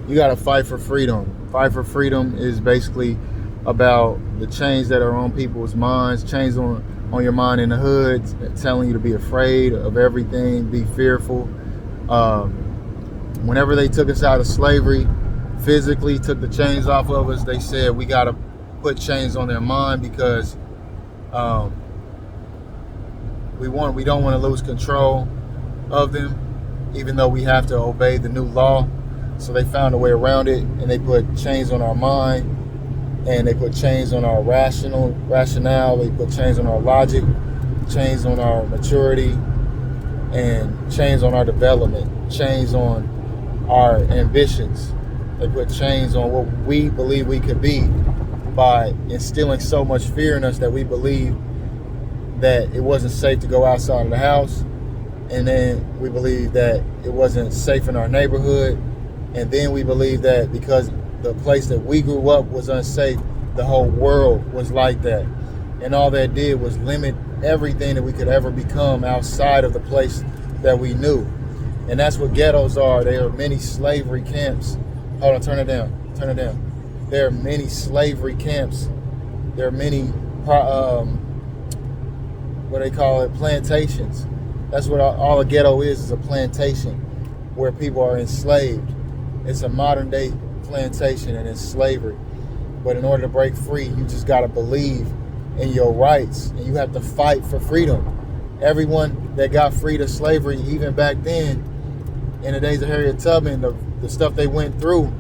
You got to fight for freedom. Fight for freedom is basically about the chains that are on people's minds, chains on your mind in the hood, telling you to be afraid of everything, be fearful. Whenever they took us out of slavery, physically took the chains off of us, they said we got to put chains on their mind because we don't want to lose control of them, even though we have to obey the new law. So they found a way around it, and they put chains on our mind, and they put chains on our rationale. They put chains on our logic, chains on our maturity, and chains on our development, chains on our ambitions. They put chains on what we believe we could be by instilling so much fear in us that we believe that it wasn't safe to go outside of the house. And then we believe that it wasn't safe in our neighborhood. And then we believe that because the place that we grew up was unsafe, the whole world was like that. And all that did was limit everything that we could ever become outside of the place that we knew. And that's what ghettos are. They are many slavery camps. Hold on, turn it down. There are many slavery camps. There are many, what they call it, plantations. That's what all a ghetto is a plantation where people are enslaved. It's a modern day plantation and it's slavery. But in order to break free, you just got to believe in your rights and you have to fight for freedom. Everyone that got freed of slavery, even back then, in the days of Harriet Tubman, the stuff they went through,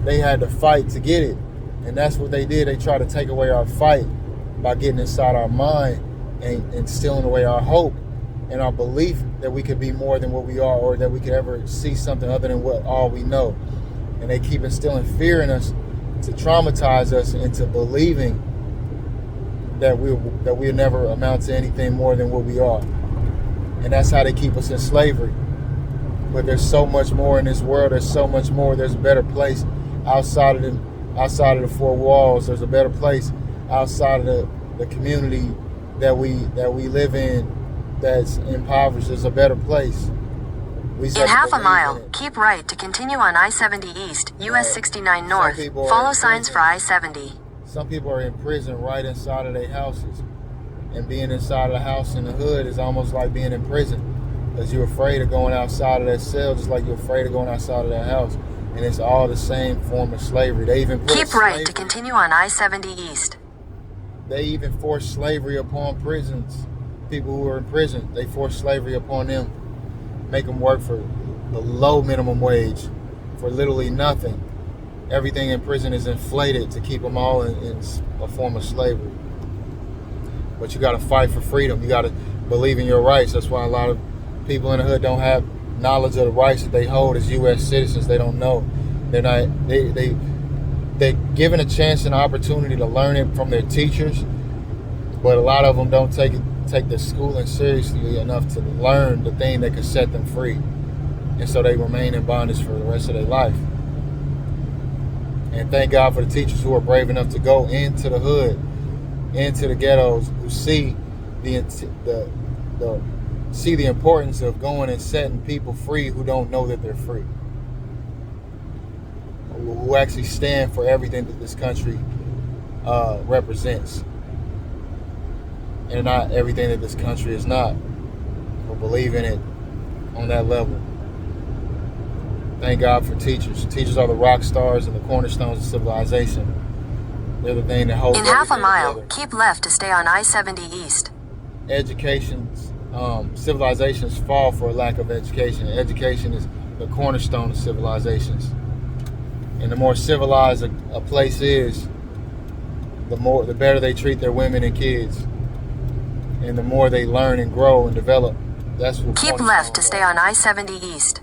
they had to fight to get it. And that's what they did. They tried to take away our fight by getting inside our mind and stealing away our hope and our belief that we could be more than what we are, or that we could ever see something other than what all we know. And they keep instilling fear in us to traumatize us into believing that we'll never amount to anything more than what we are. And that's how they keep us in slavery. But there's so much more in this world. There's so much more. There's a better place outside of the four walls. There's a better place outside of the community that we live in that's impoverished. There's a better place. In half a mile, keep right to continue on I-70 East, US 69 North. Follow signs for I-70. Some people are in prison right inside of their houses. And being inside of the house in the hood is almost like being in prison. Because you're afraid of going outside of that cell, just like you're afraid of going outside of that house. And it's all the same form of slavery. They even keep right to continue on I-70 East. They even force slavery upon prisons. People who are in prison, they force slavery upon them. Make them work for the low minimum wage for literally nothing. Everything in prison is inflated to keep them all in a form of slavery. But you got to fight for freedom. You got to believe in your rights. That's why a lot of people in the hood don't have knowledge of the rights that they hold as U.S. citizens. They don't know. They're given a chance and opportunity to learn it from their teachers, but a lot of them don't take their schooling seriously enough to learn the thing that could set them free. And so they remain in bondage for the rest of their life. And thank God for the teachers who are brave enough to go into the hood, into the ghettos, who see the importance of going and setting people free who don't know that they're free. Who actually stand for everything that this country represents. And not everything that this country is not. Or believe in it on that level. Thank God for teachers. Teachers are the rock stars and the cornerstones of civilization. They're the thing that holds everything together. In half a mile, together. Keep left to stay on I-70 East. Civilizations fall for a lack of education. Education is the cornerstone of civilizations. And the more civilized a place is, the better they treat their women and kids. And the more they learn and grow and develop. That's what keep left to stay on I-70 East.